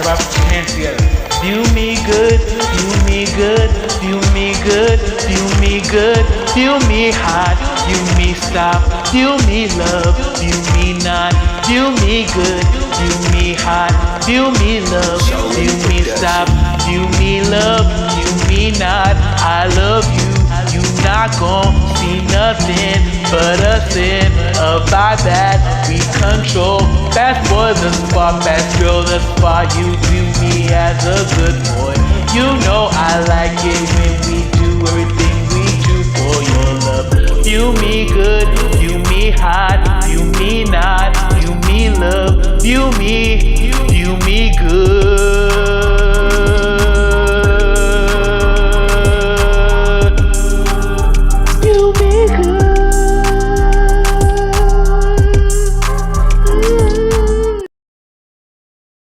everybody put your hands together. Feel me good, feel me good, feel me good, feel me good, feel me hot, feel me stop, feel me love, feel me not, feel me good, feel me hot, feel me love, feel me stop, feel me love, feel me not. I love you, you not gon' see nothing but a sin. A vibe that we control. Fast boy the spot, fast girl the spot. You view me as a good boy. You know I like it when we do everything we do for your love. Feel me good, feel me hot, feel me